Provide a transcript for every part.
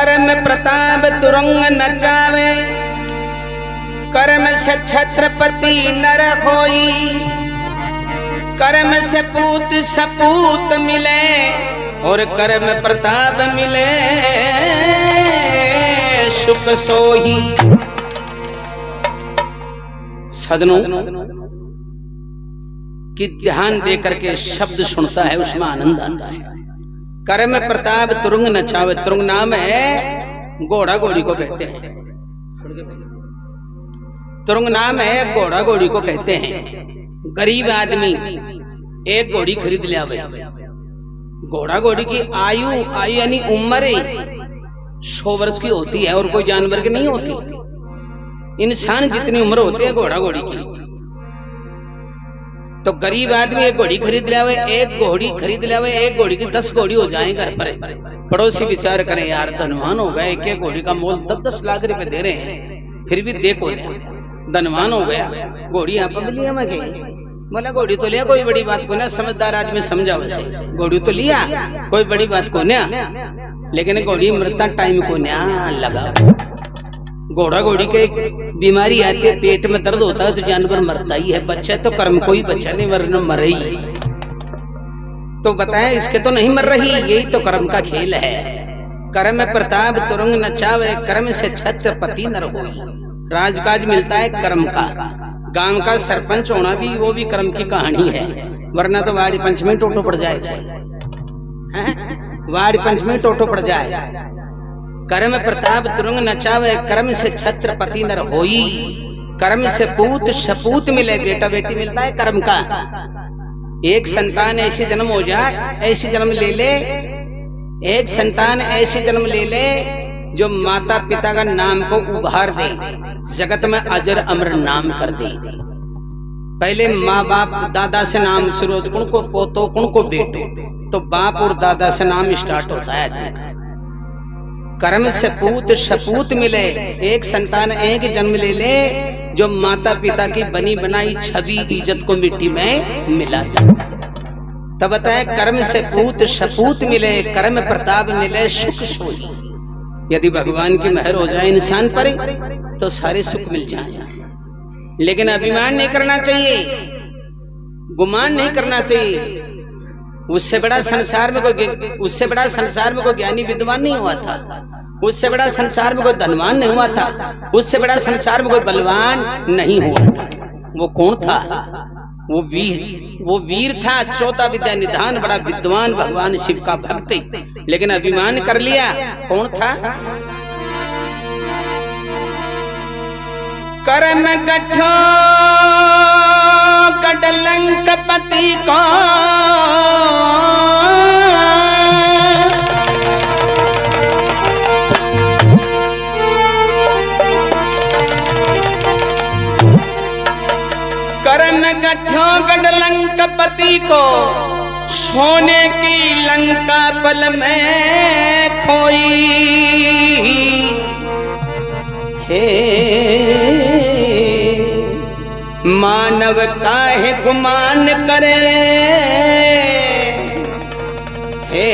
कर्म प्रताप तुरंग नचावे, कर्म से छत्रपति नर होई। कर्म से पूत सपूत मिले और कर्म प्रताप मिले सुख सोही। सदनों की ध्यान देकर के शब्द सुनता है उसमें आनंद आता है। कर्म प्रताप तुरंग नचावे, तुरंग नाम है घोड़ा घोड़ी को कहते हैं। तुरंग नाम है घोड़ा घोड़ी को कहते हैं। गरीब आदमी एक घोड़ी खरीद लिया भाई। घोड़ा घोड़ी की आयु यानी उम्र 100 वर्ष की होती है और कोई जानवर की नहीं होती। इंसान जितनी उम्र होती है घोड़ा घोड़ी की। तो गरीब आदमी एक घोड़ी खरीद लिया, एक घोड़ी खरीद लिया, एक घोड़ी की 10 घोड़ी हो जाए घर पर। पड़ोसी विचार करें यार धनवान हो गए, एक घोड़ी का मोल 10-10 लाख रुपए दे रहे हैं, फिर भी देखो लिया धनवान हो गया। घोड़ी आप भी लिया मैं बोला घोड़ी तो लिया, कोई बड़ी बात को ना। समझदार आदमी समझा वैसे, घोड़ी तो लिया कोई बड़ी बात को ना, लेकिन घोड़ी मरता टाइम को ना लगा। घोड़ा घोड़ी के बीमारी आती है, पेट में दर्द होता है तो जानवर मरता ही है। बच्चा तो कर्म कोई बच्चा नहीं वरना मर ही। तो बताएं इसके तो नहीं मर रही, यही तो कर्म का खेल है। कर्म प्रताप तुरंग नचावे, कर्म से छत्रपति नर होई। राजकाज मिलता है कर्म का। गांव का सरपंच होना भी वो भी कर्म की कहानी है, वरना तो वाड़ी पंचमी टोटो पड़ जाए। वाड़ी पंचमी टोटो पड़ जाए। कर्म प्रताप तुरंग नचावे, कर्म से छत्रपति नर होई। कर्म से पूत सपूत मिले, बेटा बेटी मिलता है कर्म का। एक संतान ऐसी जन्म हो जाए, ऐसी जन्म ले ले, एक संतान ऐसी जन्म ले ले जो माता पिता का नाम को उभार दे, जगत में अजर अमर नाम कर दे। पहले माँ बाप दादा से नाम शुरू होता, कुण को पोतो कुण को बेटो, तो बाप और दादा से नाम स्टार्ट होता है आदमी का। कर्म से पूत सपूत मिले, एक संतान एक जन्म ले ले जो माता पिता की बनी बनाई छवि इज्जत को मिट्टी में मिला दे। तब बताए कर्म से पूत सपूत मिले, कर्म प्रताप मिले सुख सोई। यदि भगवान की मेहर हो जाए इंसान पर तो सारे सुख मिल जाए, लेकिन अभिमान नहीं करना चाहिए, गुमान नहीं करना चाहिए। उससे बड़ा संसार में कोई ज्ञानी विद्वान नहीं हुआ था, उससे बड़ा संसार में कोई धनवान नहीं हुआ था, उससे बड़ा संसार में कोई बलवान नहीं हुआ था। वो कौन था? वो वीर था, चौथा विद्या निधान, बड़ा विद्वान, भगवान शिव का भक्त। लेकिन अभिमान कर लिया। कौन था? कर्म गठो गडलंकपति को कर्म गठो गडलंकपति को सोने की लंका पल में खोई। हे मानव काहे गुमान करे, हे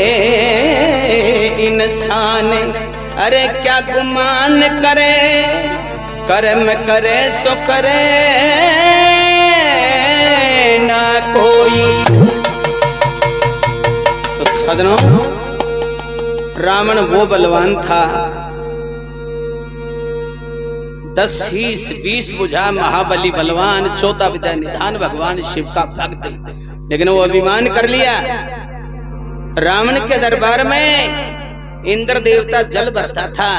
इंसान अरे क्या गुमान करे। कर्म करे सो करे ना कोई। तो सदनों, रावण वो बलवान था, 10-20 बुझा महाबली बलवान, 14 विद्या निधान, भगवान शिव का भक्त। लेकिन वो अभिमान कर लिया। रावण के दरबार में इंद्र देवता जल भरता था,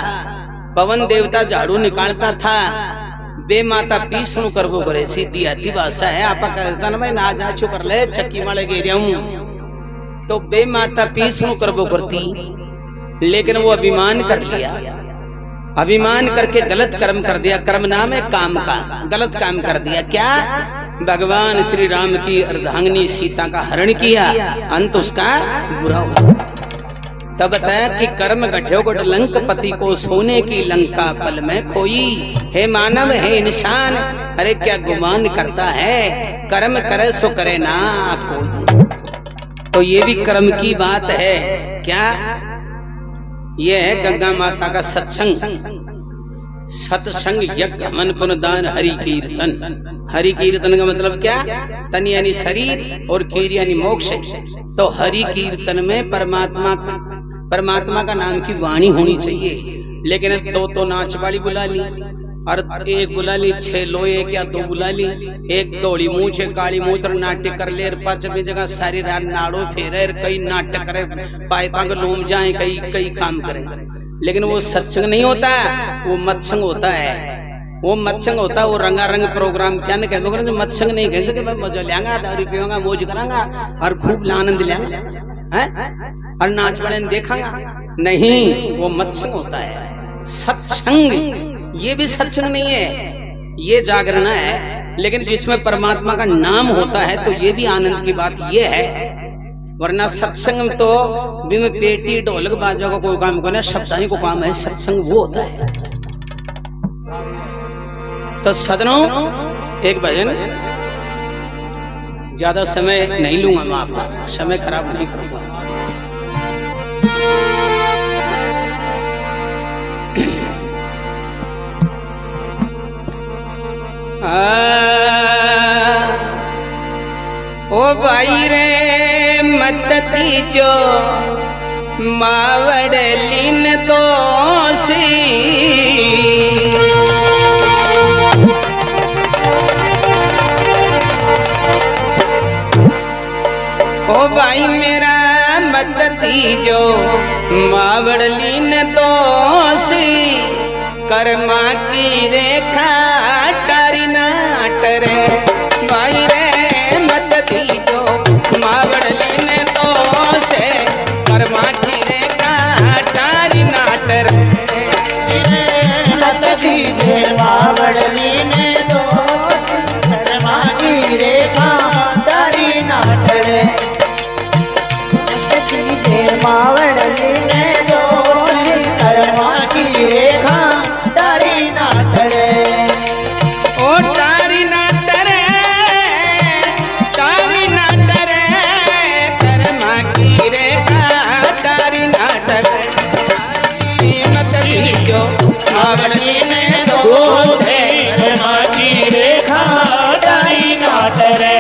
पवन देवता झाड़ू निकालता था, बे माता पीसणु करबो करे। सीधी आती भाषा है, आप में ना जा छु कर ले चक्की माले गिर तो बे माता पीसणु करबो करती। लेकिन वो अभिमान कर लिया, अभिमान करके गलत कर्म कर दिया। कर्म नाम है काम का, गलत काम कर दिया। क्या? भगवान श्री राम की अर्धांगिनी सीता का हरण किया, अंत उसका बुरा हुआ। तब बताया कि कर्म गठो गडलंकपति को सोने की लंका पल में खोई। हे मानव, हे इंसान, अरे क्या गुमान करता है? कर्म करे सो करे ना कोई। तो ये भी कर्म की बात है। क्या? ये है गंगा माता का सत्संग। सत्संग यज्ञ मन पुन दान हरि कीर्तन। हरि कीर्तन का मतलब क्या? तन यानी शरीर और कीर यानी मोक्ष। तो हरि कीर्तन में परमात्मा का नाम की वाणी होनी चाहिए। लेकिन अब तो नाच वाली बुला ली, और एक बुला ली 6 लोहे क्या 2 बुला ली, एक दौड़ी मूछ काली मूछ और नाट्य कर ले, 5 जगह सारी रात नाड़ो फेरे, कई नाटक करे, पाइपा को लूम जाए, कई काम करें। लेकिन वो सत्संग नहीं होता, वो मत्संग होता है। वो मत्संग होता है, वो रंगारंग प्रोग्राम क्या नहीं कहते, जो मत्संग नहीं कहते कि मैं मजा लेंगा, दारू पीऊंगा, मौज करांगा और खूब आनंद लेंगा और नाच वाले देखांगा। नहीं, वो मत्संग होता है। सत्संग ये भी सत्संग नहीं है, ये जागरण है। लेकिन जिसमें परमात्मा का नाम होता है तो ये भी आनंद की बात ये है। वरना सत्संग तो बिन पेटी ढोलक बाजा का कोई काम करना, शब्दाई को काम है। सत्संग वो होता है। तो सदनों, एक भजन, ज्यादा समय नहीं लूंगा मैं आपका, समय खराब नहीं करूंगा। ओ भाई रे मत दीजो मावड़ लीन दोषी, ओ भाई मेरा मत दीजो मावड़ लीन दोषी, कर्मा की रेखा टारी नाट रे। भाई रे मत दीजो मावड़ लेने तो से, कर्मा की रेखा टारी नाट रे। मत दीजे मावड़ लेने तो से, कर्मा की रेखा टारी नाट रे। मत दीजे मावड़ लेने तो से, कर्मा की रेखा तारी नाट रे। ओ तारी नाट रे, तारी नाट रे, कर्मा की रेखा तारी नाट रे। मत दीजो मावड़ लेने दो से, कर्मा की रेखा तारी नाट रे।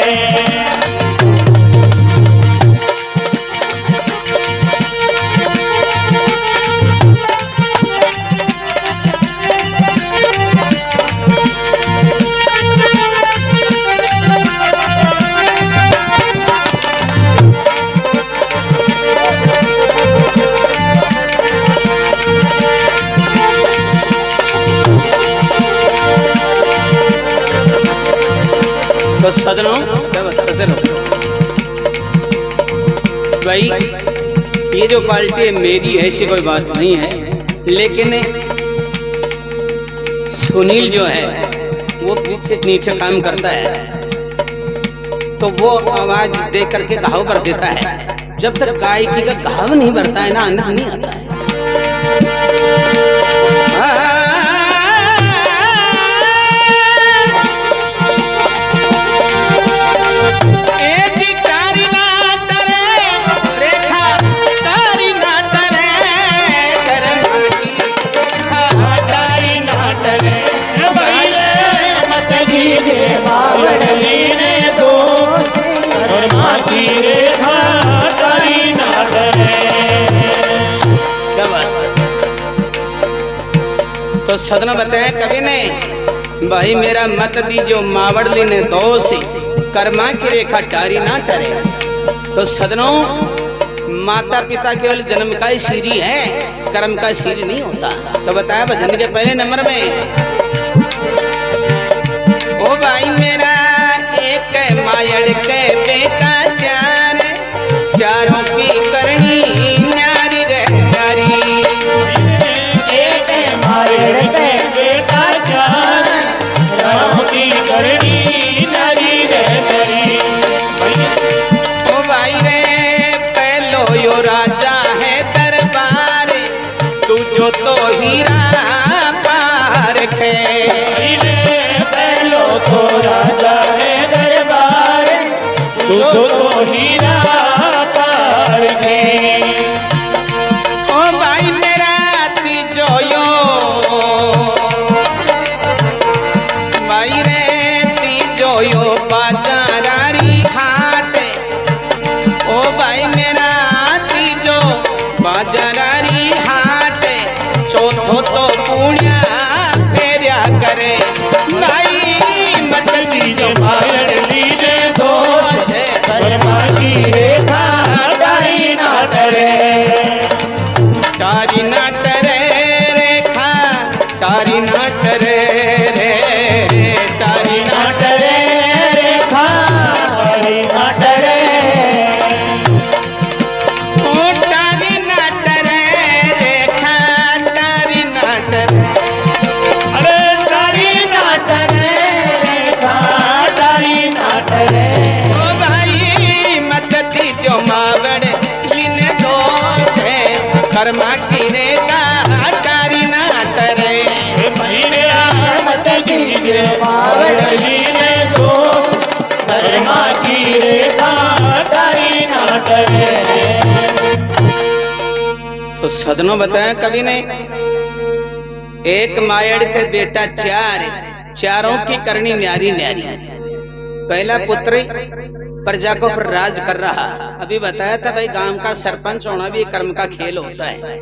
तो सदनों, भाई ये जो पार्टी है मेरी है, ऐसी कोई बात नहीं है। लेकिन सुनील जो है वो पीछे नीचे काम करता है, तो वो आवाज दे करके घाव भर देता है। जब तक गायकी का घाव नहीं भरता है ना, आनंद नहीं आता है। तो सदन बताए कभी ने, भाई मेरा मत दीजो मावड़ लीने दोषी, कर्मा की रेखा टारी ना टरे। तो सदनों, माता पिता केवल जन्म का ही सीरी है, कर्म का सीरी नहीं होता। तो बताया भजन के पहले नंबर में, ओ भाई मेरा एक मायड़ के बेटा चार, चारों की करनी न्यारी रे न्यारी। एक मायड़ के बेटा चार, चारों की करनी न्यारी रे न्यारी। ओ भाई रे पहलो यो राजा है दरबार, तुझो तो हीरा पार खे। पहलो तो राजा है दरबार, तुझो तो हीरा पार खे। ओ भाई मेरा बाजारारी हाट चौथो तो पुण्या फेरिया करे भाई मतती जो मावड़ लीने दोष कर्मा की रेखा तारी ना टरे तारी ना टरे रेखा तारी ना टरे रे तारी ना टरे रेखा तारी ना टरे ओ तारी ना टरे रेखा तारी ना टरे अरे तारी ना टरे रेखा तारी ना टरे ओ भाई मतती जो मावड़ लीने दोष कर्मा की रेखा तारी ना टरे मत कीजिए मावड़ लीने दो कर्मा की रेखा तारी ना टरे। तो सदनों बताया कवि ने एक मायड़ के बेटा चारों की करनी न्यारी न्यारी। पहला पुत्र प्रजा को पर राज कर रहा। अभी बताया था भाई गांव का सरपंच होना भी कर्म का खेल होता है।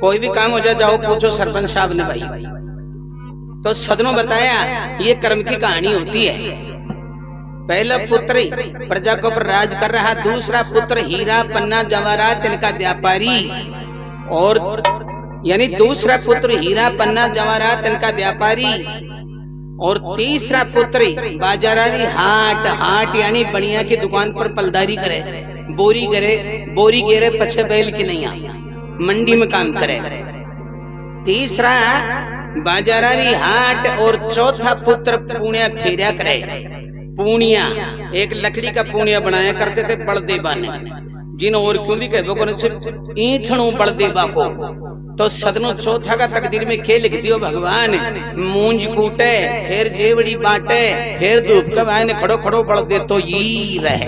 कोई भी काम हो जाए जाओ पूछो सरपंच साहब ने भाई। तो सदनों बताया ये कर्म की कहानी होती है। पहला पुत्र प्रजा को पर राज कर रहा, दूसरा पुत्र हीरा पन्ना जवाहरात इनका व्यापारी, और यानी दूसरा पुत्र हीरा पन्ना जवाहरात इनका व्यापारी, और तीसरा पुत्र बाजारारी हाट यानी बनिया की दुकान पर पलदारी करे, बोरी गेरे पछे बैल की नहीं आ मंडी में काम करे। तीसरा बाजारारी हाट, और चौथा पुत्र पूणिया फेरिया करे। पूणिया एक लकड़ी का पूणिया बनाया करते थे बड़देबा ने, जिन और क्यों भी कहे ईंठणों बड़देबा को। तो सदनों चौथा का तकदीर में खे लिख दियो भगवान, मूंज कूटे फिर जेवड़ी बांटे फिर धूप कब आए ने खड़ो खड़ो बढ़ दे तो यही रहे।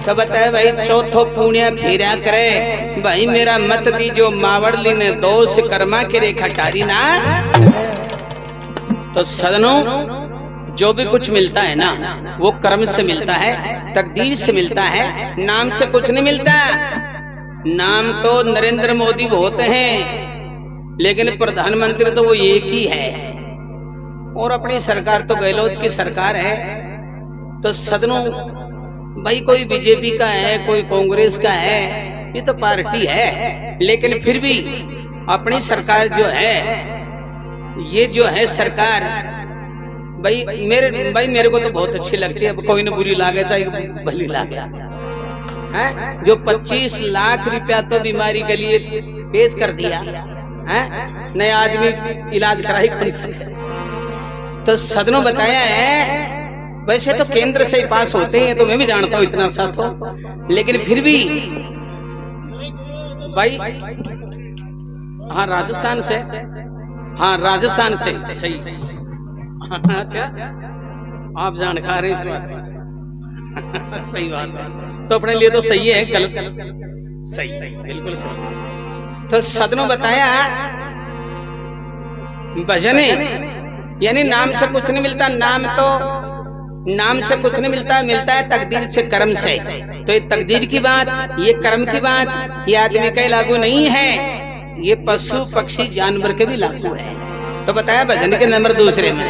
तो बताए भाई चौथो पुण्य फेरा करे भाई मेरा मत दी जो मावड़ली ने दोष कर्मा के रेखा टारी ना। तो सदनों जो भी कुछ मिलता है ना वो कर्म से मिलता है, तकदीर से मिलता है, नाम से कुछ नहीं मिलता। नाम तो नरेंद्र मोदी बहुत हैं, लेकिन प्रधानमंत्री तो वो एक ही है, और अपनी सरकार तो गहलोत की सरकार है। तो सदनों भाई कोई बीजेपी का है, कोई कांग्रेस का है, ये तो पार्टी है, लेकिन फिर भी अपनी सरकार जो है, ये जो है सरकार भाई मेरे को तो बहुत अच्छी लगती है। अब कोई न बुरी लागे चाहे भली लागे है। जो 25 लाख रुपया तो बीमारी के लिए पेश कर दिया है, नए आदमी इलाज कराई कौन सके। तो सदनों बताया है वैसे तो केंद्र से ही पास होते हैं, तो मैं भी जानता हूँ इतना सा तो, लेकिन फिर भी भाई हाँ राजस्थान से, हाँ राजस्थान से सही। अच्छा आप जानकार हैं इस बात सही बात है, तो अपने लिए तो सही है, गलत सही बिल्कुल सही। तो सदनों बताया भजने यानी नाम से कुछ नहीं मिलता, नाम से कुछ नहीं मिलता, मिलता है तकदीर से, कर्म से। तो ये तकदीर की बात, ये कर्म की बात, ये आदमी का लागू नहीं है, ये पशु पक्षी जानवर के भी लागू है। तो बताया भजन के नंबर दूसरे में,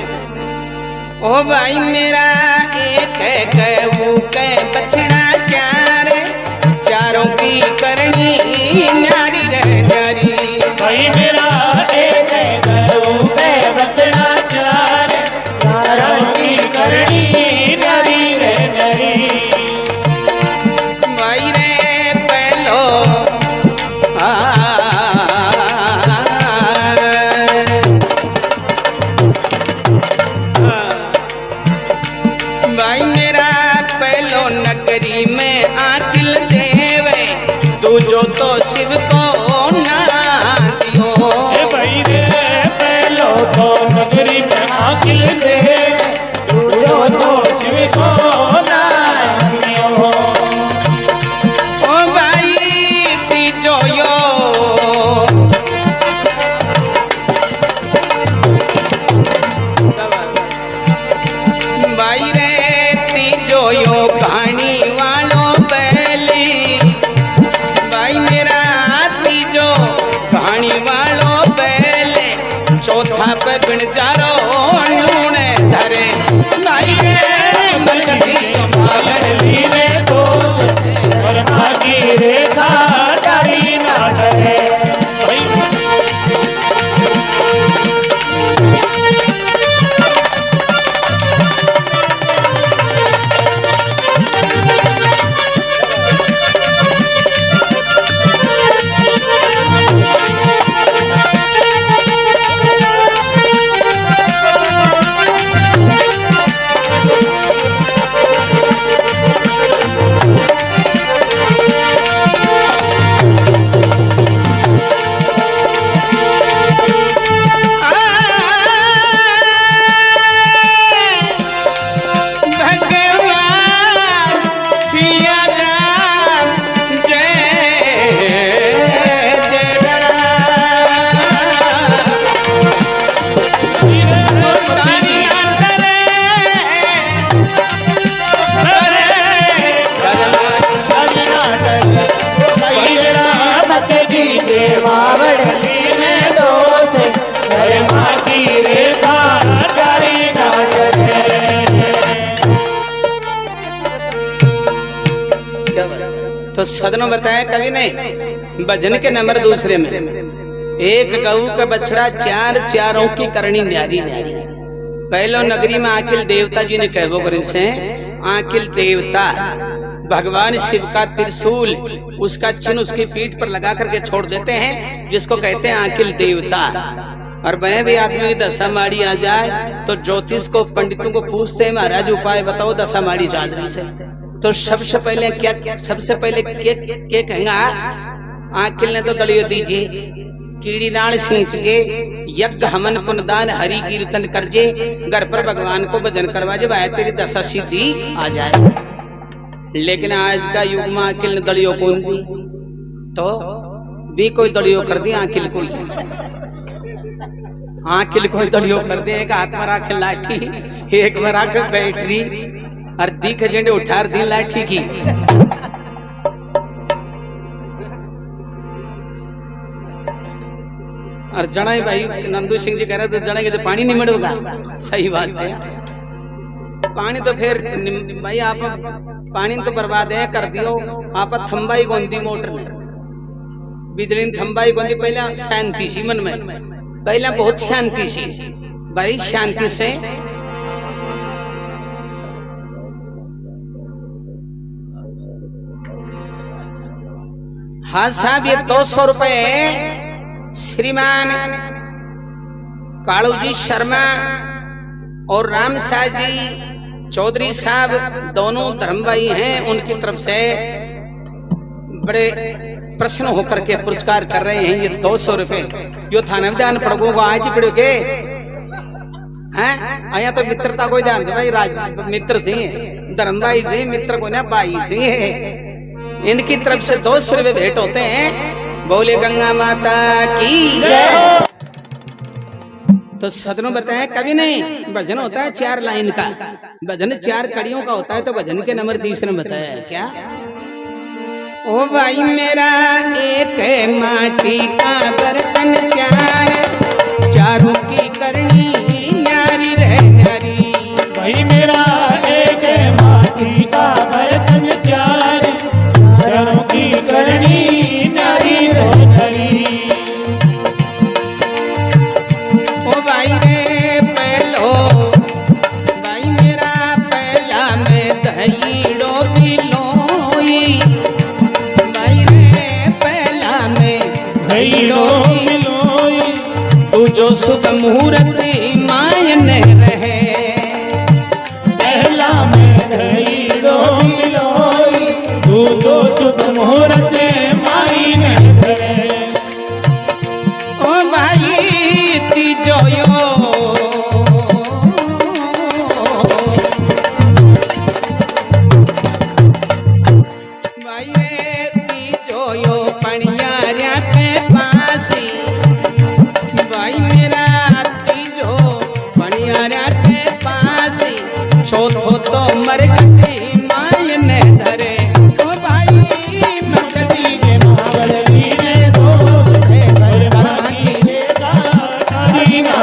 ओ भाई मेरा एक कहू के बछड़ा चारों की करनी न्यारी रे न्यारी। भाई मेरा एक कहू के बछड़ा चारों की करनी न्यारी रे न्यारी। भाई रे पहलो भाई मेरा पहलो नगरी में आकिल देवे, दूजो तो शिव को ना दियो। भाई रे पहलो तो नगरी में आकिल देवे, दूजो तो शिव को ना दियो। ओ भाई तीजो यो भाई रे तीजो यो कहानी वालों पहली, भाई मेरा चौथा पे बिन जारो नूने धरे भाई रे मगधी मावड़ली ने दोस्त कर्मा की रेखा डाली ना डरे। तो सदनों बताया कवि ने भजन के नंबर दूसरे में एक गऊ का बछड़ा चार चारों की करनी न्यारी न्यारी। पहलो नगरी में आकिल देवता जी ने कहबो करे से आकिल देवता भगवान शिव का त्रिशूल उसका चिन्ह उसकी पीठ पर लगा करके छोड़ देते हैं जिसको कहते हैं आकिल देवता। और वह भी आदमी की दशा माड़ी आ जाए तो ज्योतिष को पंडितों को पूछते हैं महाराज उपाय बताओ दशा माड़ी चादरी से। तो सबसे पहले क्या कहेंगा आकिल ने तो दलियो दीजिए कीड़ी नाड़ सींचजे यज्ञ हवन पुनदान हरि कीर्तन करजे घर पर भगवान को भजन करवा जे भाई तेरी दशा सिद्धि आ जाए। लेकिन आज का युग में आकिल ने दलियो कौन दी तो भी कोई दलियो कर दी आकिल कोई दलियो कर दे। एक हाथ में राखे लाठी एक में राखे बैटरी और दिख झंडे उठार दी लाठी की। और जनाई भाई नंदू सिंह जी कह रहे थे जनाई के पानी नहीं मिलेगा। सही बात है पानी तो फिर भाई आप पानी तो बर्बाद है कर दियो आप थम्बाई गोंदी मोटर में बिजली थम्बाई गोंदी पहले शांति सी मन में पहले बहुत शांति सी भाई शांति से हाँ साहब ये 200 रुपए श्रीमान कालूजी शर्मा और राम शाह जी चौधरी साहब दोनों धर्म भाई हैं उनकी तरफ से बड़े प्रसन्न होकर के पुरस्कार कर रहे हैं। ये 200 रुपए यो थाना ध्यान पड़ोगो को आज ही पड़ो के हैं आया तो मित्रता कोई ध्यान भाई राज मित्र से धर्म भाई से मित्र को ना भाई से इनकी तरफ से 200 रुपए भेंट होते हैं। बोले गंगा माता की जय। तो सदनों बताया कभी नहीं भजन होता है 4 लाइन का भजन 4 कड़ियों का होता है। तो भजन के नंबर 3 में बताया है क्या ओ भाई मेरा एक माटी का बर्तन चारों की करनी न्यारी रह न्यारी। भाई मेरा एक माटी का बर्तन चारों की करनी न्यारी रह न्यारी। ओ भाई रे पहलो भाई मेरा पहला में दहीड़ो बिलोई भाई रे पहला में दहीड़ो बिलोई तू जो शुभ मुहूर्त मायन रहे पहला में दहीड़ो बिलोई तू जो शुभ मुहूर्त मायन रहे। ओ भाई तीजो यो भाई रे तीजो यो पणियारिया के पासी भाई मेरा तीजो पणियारिया के पासी चौथो तो मरगती मायन धरे। ओ भाई मरगती के मावड़वी ने दो कर्मा की रेखा डाली ना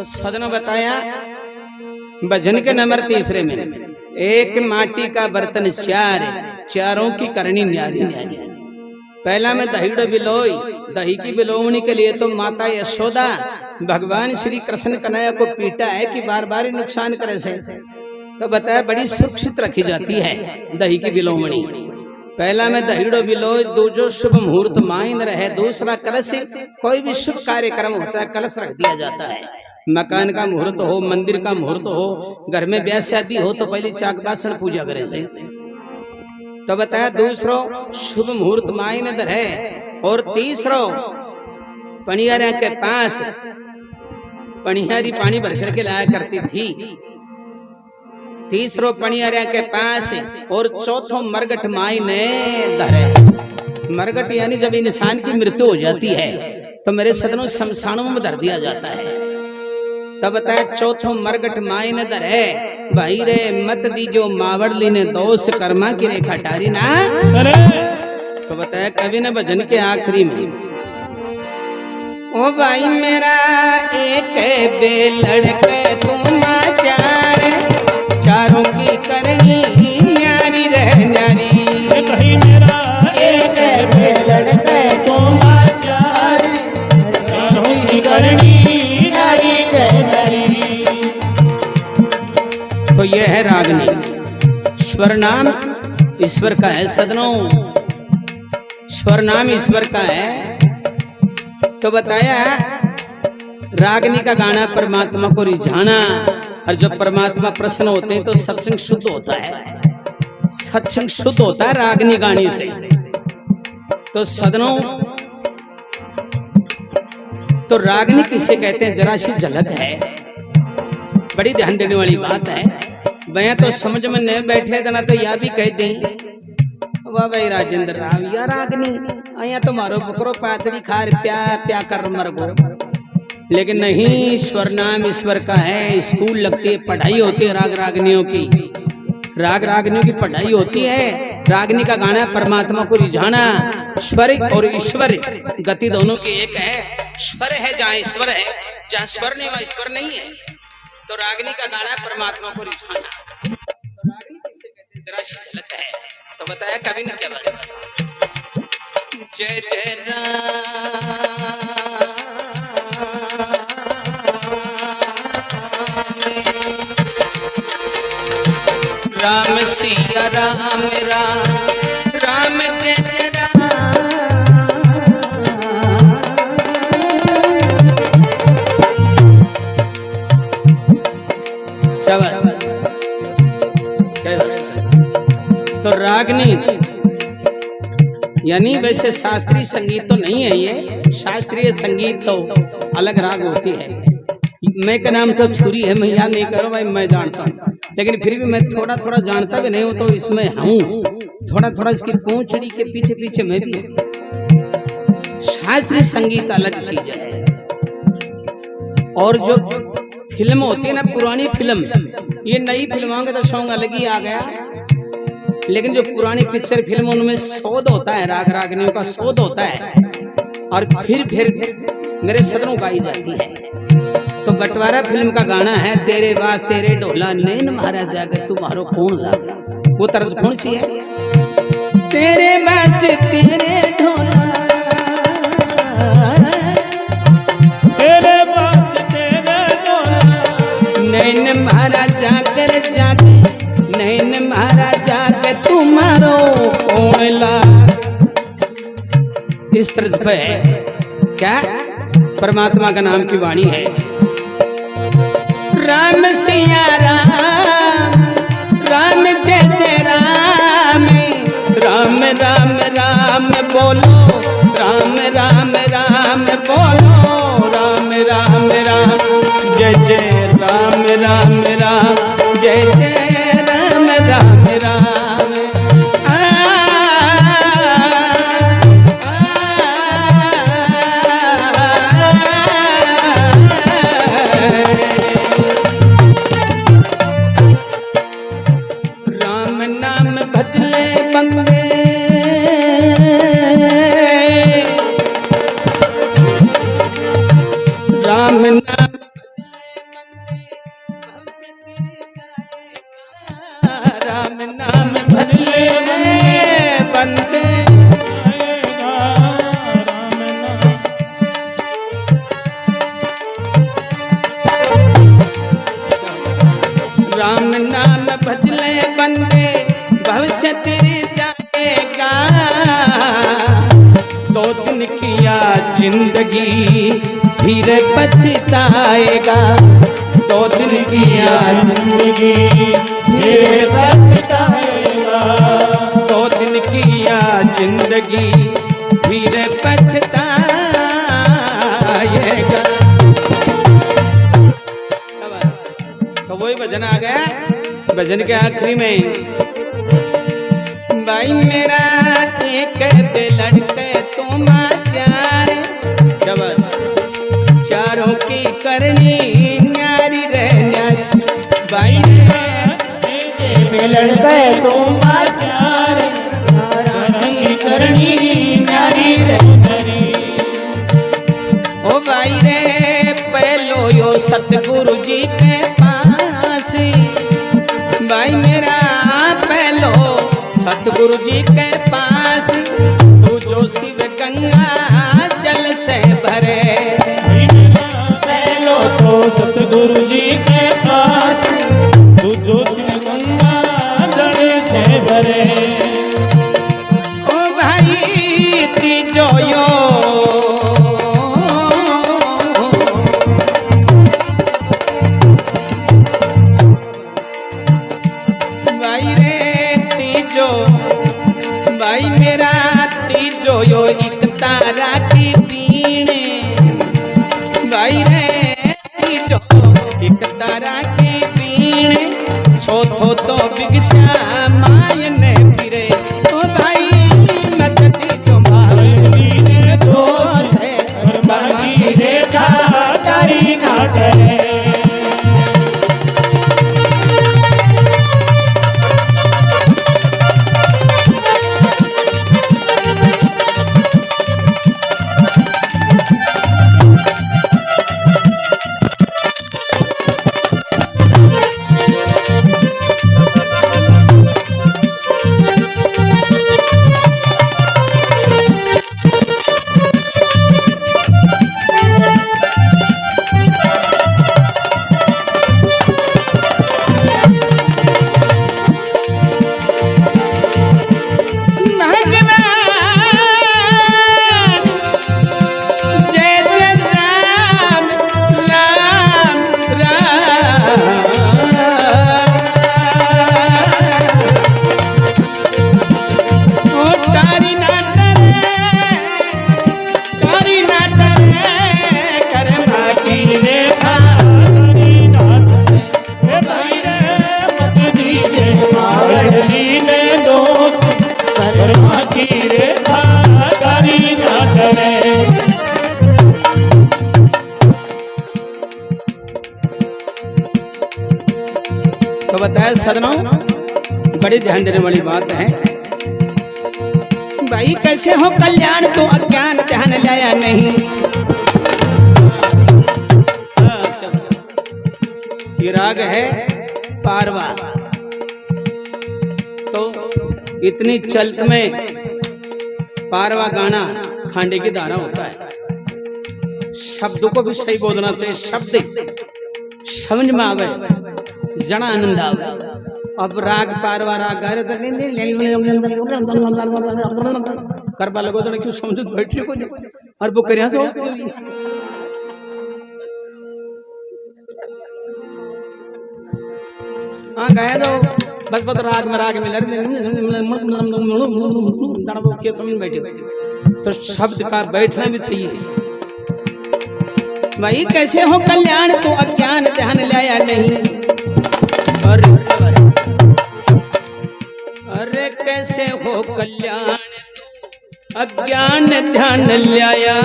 सदन बताया भजन के नंबर तीसरे में, एक माटी का बर्तन श्यार, चारों की करनी न्यारी न्यारी। पहला में दही बिलोई, दही की बिलोवनी के लिए तो माता यशोदा भगवान श्री कृष्ण कन्हैया को पीटा है कि बार बार नुकसान करे से, तो बताया बड़ी सुरक्षित रखी जाती है दही की बिलोवनी। पहला में दहीड़ो बिलोई, दूजो शुभ मुहूर्त माइन रहे, दूसरा कलश, कोई भी शुभ कार्यक्रम होता है कलश रख दिया जाता है। मकान का मुहूर्त हो, मंदिर का मुहूर्त हो, घर में ब्याह शादी हो तो पहले चाक बासन पूजा करे से। तो बताया दूसरो शुभ मुहूर्त माइन रहे, और तीसरो पनियारा के पास पनियारी पानी भर करके लाया करती थी, तीसरो पनियारा के पास, और चौथो मरगट माई ने धरे। मरगट यानी जब इंसान की मृत्यु हो जाती है तो मेरे सदनों शमशानों में धर दिया जाता है। तब बताया चौथो मरगट माई ने धरे, भाई रे मत दीजो मावड़ली ने दोष कर्मा की रेखा टारी ना। तो बताया कवि ने भजन के आखिरी में, ओ भाई मेरा एक बेलड़ के तुम चार, चारों की करनी न्यारी रह न्यारी। भाई मेरा एक बेलड़ के तुम चार, चारों की करनी न्यारी रह न्यारी। तो यह है रागनी। स्वर नाम ईश्वर का है सदनों, स्वर नाम ईश्वर का है। तो बताया रागनी का गाना परमात्मा को रिझाना, और जब परमात्मा प्रसन्न होते हैं तो सत्संग शुद्ध होता है, सत्संग शुद्ध होता है रागनी गाने से। तो सदनों, तो रागनी किसे कहते हैं जरा सी झलक है, बड़ी ध्यान देने वाली बात है। मैं तो समझ में नहीं बैठे तना तो यह भी कह दें, वाह भाई राजेंद्र राव या रागनी आया तो मारो बकरो पाथड़ी खार प्या प्या कर मर गो। लेकिन नहीं, स्वर नाम ईश्वर का है। स्कूल लगती है, पढ़ाई होती है राग रागनियों की, राग रागनियों की पढ़ाई होती है। रागनी का गाना परमात्मा को रिझाना। स्वर और ईश्वर गति दोनों की एक है। स्वर है जहाँ ईश्वर है, जहाँ स्वर नहीं वहाँ ईश्वर नहीं है। तो रागनी का गाना परमात्मा को रिझाना। तो रागनी किसे कहते हैं जरा सी झलक है। तो बताया कवि ने क्या बताया, जय जय राम सिया राम राम राम जय जय राम। तो रागनी यानी वैसे शास्त्रीय संगीत तो नहीं है ये, शास्त्रीय संगीत तो अलग राग होती है। मैं का नाम तो छुरी है, मैं याद नहीं करो भाई, मैं जानता हूँ, लेकिन फिर भी मैं थोड़ा थोड़ा जानता भी नहीं हूँ, तो इसमें हूँ थोड़ा थोड़ा इसकी पूंछड़ी के पीछे पीछे मैं भी हूँ। शास्त्रीय संगीत अलग चीज है। और जो फिल्म होती है ना, पुरानी फिल्म, ये नई फिल्मों का तो सॉन्ग अलग ही आ गया, लेकिन जो पुरानी पिक्चर फिल्म उनमें शोध होता है, राग रागनियों का शोध होता है, और फिर मेरे सदनों गाई जाती है। तो बंटवारा फिल्म का गाना है, तेरे वास तेरे ढोला नैन महाराज जागर तुम्हारो कौन लागा। वो तर्ज कौन सी है, तेरे वास तेरे ढोला, तेरे वास तेरे ढोला, नैन महाराज जाकर जाके, नैन महाराज जाके तुम्हारो कौन लागा। इस तरह पे है क्या, परमात्मा का नाम की वाणी है। राम सिया राम राम जय जय राम, राम राम राम बोलो, राम राम राम बोलो, राम राम राम जय जय राम राम राम जय जय राम राम राम। राम नाम भजले बंदे, राम नाम भजले बंदे भविष्य तेरे जाएगा। 2 दिन किया जिंदगी फिर पछताएगा। 2 दिन किया जिंदगी फिर पछताएगा। 2 दिन किया जिंदगी फिर पछताएगा। तो वही भजन आ गया। भजन के आखिरी में भाई मेरा एक लड़के तुम 4 चारों की करनी न्यारी रे न्यारी। भाई लड़के तुम 4 की करनी न्यारी रे न्यारी। ओ भाई रे पहलो यो सतगुरु जी के पास। भाई मेरा पहलो सतगुरु जी के पास। तू जो शिव गंगा जल से भरे। पहलो तो सतगुरु जी के पास। तू जो शिव गंगा जल से भरे। ओ भाई तीजो यो भाई मेरा तीजो यो एक तारा की पीणे। भाई रे तीजो एक तारा की पीणे। चौथो तो बिगसा मायन फिरे। ओ भाई मत तीजो मायन तो से बाकी रेखा तारी ना करे। तो बताया सदनों बड़ी ध्यान देने वाली बात है। भाई कैसे हो कल्याण तो अज्ञान ध्यान लाया नहीं। ये राग है पारवा। तो इतनी चलत में पारवा गाना खांडे की धारा होता है। शब्दों को भी सही बोलना चाहिए। शब्द समझ में आवे जना आनंद आवे। अब राग पारवा राग गा रहे करवा लगो तो क्यों समझ बैठे को नहीं। और वो कर तो हाँ गाया तो बस बस राग में मिला के समझ बैठे। तो शब्द का बैठना भी चाहिए। भाई कैसे हो कल्याण तो अज्ञान ध्यान लाया नहीं। अरे कैसे हो कल्याण तू अज्ञान ध्यान लाया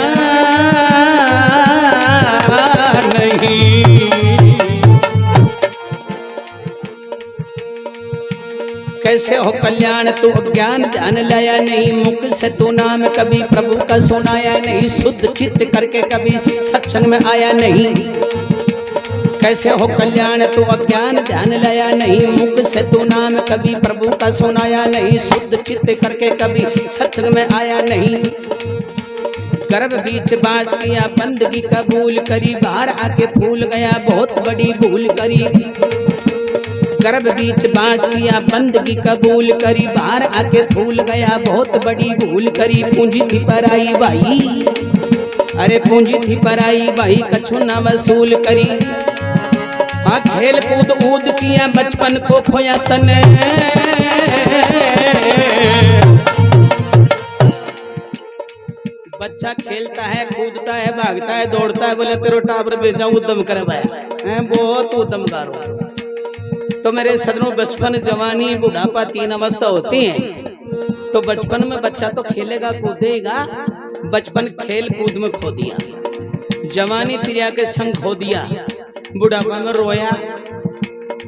नहीं। कैसे हो कल्याण तू अज्ञान ध्यान लाया नहीं। मुख से तू नाम कभी प्रभु का सुनाया नहीं। शुद्ध चित्त करके कभी सत्संग में आया नहीं। कैसे हो कल्याण तू अज्ञान ध्यान लाया नहीं। मुख से तू नाम कभी प्रभु का सुनाया नहीं। शुद्ध चित्त करके कभी सत्संग में आया नहीं। गर्भ बीच बास किया बंदगी कबूल करी। बाहर आके भूल गया बहुत बड़ी भूल करी। गर्भ बीच बांस किया बंदगी कबूल करी, बाहर आके भूल गया बहुत बड़ी भूल करी। पूंजी थी पराई भाई, अरे पूंजी थी पराई भाई, कछु न वसूल करी। खेल कूद कूद किया बचपन को खोया तने, बच्चा खेलता है कूदता है भागता है दौड़ता है, बोले तेरो टावर भेजा उद्यम करे भाई, बहुत उद्यम करो। तो मेरे सदनों बचपन जवानी बुढ़ापा तीन अवस्था होती हैं। तो बचपन में बच्चा तो खेलेगा कूदेगा, बचपन खेल कूद में खो दिया, जवानी तिरिया के संग खो दिया, बुढ़ापा में रोया।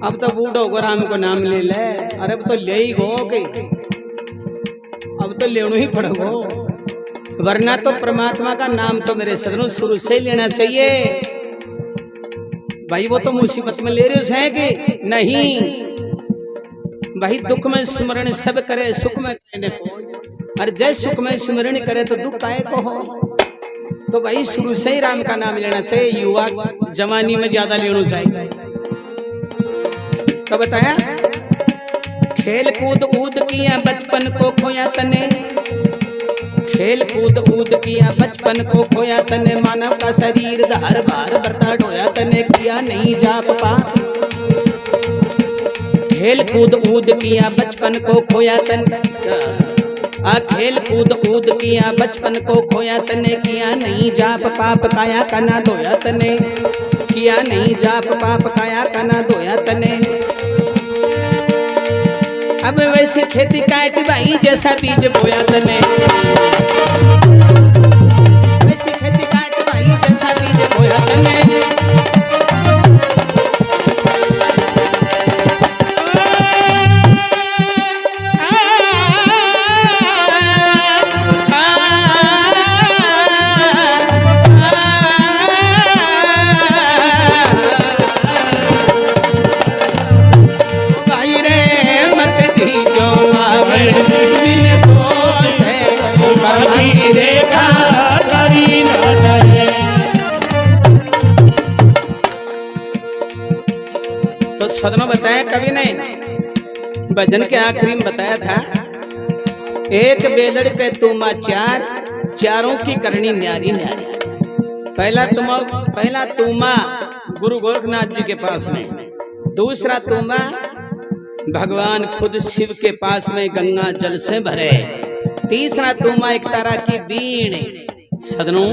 अब तो बूढ़ा होकर राम को नाम ले ले, अरे अब तो ले ही गो गई, अब तो लेना ही पड़ेगा, वरना तो परमात्मा का नाम तो मेरे सदनों शुरू से ही लेना चाहिए भाई। वो तो मुसीबत में ले रहे हैं कि नहीं भाई, दुख में स्मरण सब करे सुख में कहने को, अरे जय सुख में स्मरण करे तो दुख आए को हो। तो भाई शुरू से ही राम का नाम लेना चाहिए, युवा जवानी में ज्यादा लेना चाहिए। तो बताया खेल कूद कूद किया बचपन को खोया तने, खेल कूद कूद किया बचपन को खोया तने, मानव का शरीर धार बार बरता ढोया तने, किया नहीं जाप पाप। खेल कूद कूद किया बचपन को खोया तने, खेल कूद कूद किया बचपन को खोया तने, किया नहीं जाप पाप काया कना धोया तने, किया नहीं जाप पाप काया कना धोया तने। अब वैसी खेती काट भाई जैसा बीज बोया तने, वैसी खेती काट भाई जैसा बीज बोया तने। तो सदनों बताया कवि ने भजन के आखिरी में बताया था, एक बेलड़ के तुमा चार, चारों की करनी न्यारी न्यारी। पहला तुमा गुरु गोरखनाथ जी के पास में, दूसरा तुमा भगवान खुद शिव के पास में गंगा जल से भरे, तीसरा तुमा एक तारा की बीण। सदनों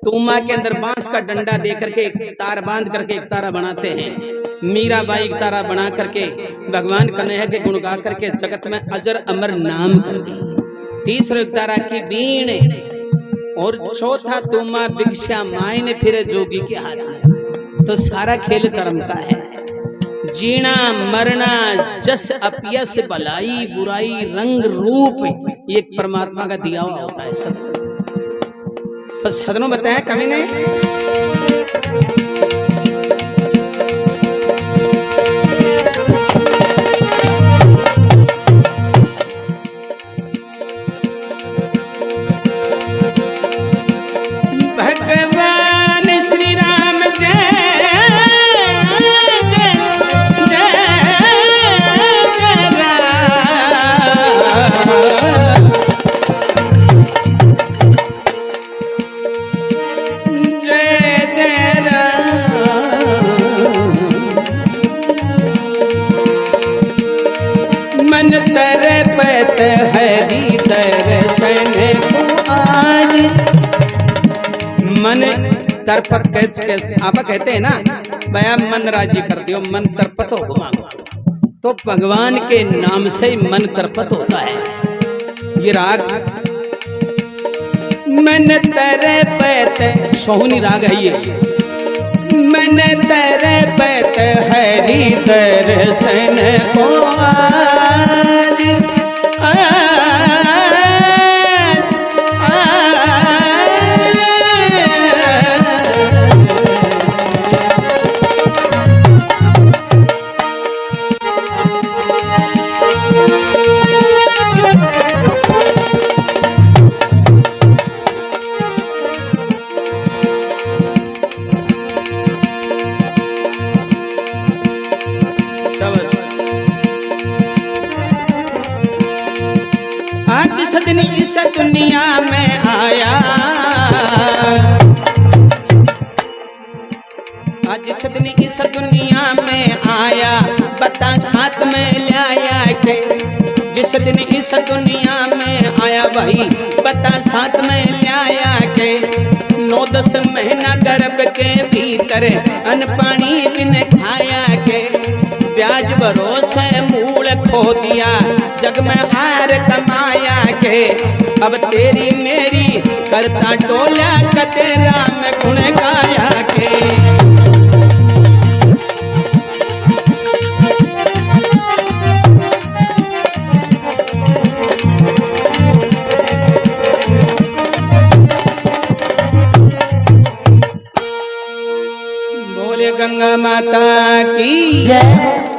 तुमा के अंदर बांस का डंडा दे करके एक तार बांध करके एक तारा बनाते हैं। मीराबाई एक तारा बना करके भगवान कन्हैया के गुण गा करके जगत में अजर अमर नाम कर दी। तीसरा एक तारा की बीण और चौथा तुमा भिक्षा मायने फिरे जोगी के हाथ में। तो सारा खेल कर्म का है, जीना मरना जस अपयस भलाई बुराई रंग रूप ये परमात्मा का दिया हुआ होता है सब। तो सदनों बताया कवि ने भगवान श्री राम जय हरि दर्शन को आज मन तरपत आप कहते हैं ना भैया मन राजी कर दियो, मन तरपत हो घुमा। तो भगवान के नाम से मन तरपत होता है। ये राग मन तरपत सोहनी राग है ये, मन तरपत हरि दर्शन को आज दुनिया में आया, आज जिस दिन इस दुनिया में आया, बता साथ में लाया के, जिस दिन इस दुनिया में आया भाई बता साथ में लाया के। 9-10 महीना गर्भ के भीतर अन्न पानी बिन खाया के, ब्याज भरोसे मूल खो दिया, जग में हार कमाया के। अब तेरी मेरी करता टोला कतेरा में गुण गाया के। बोले गंगा माता की जय।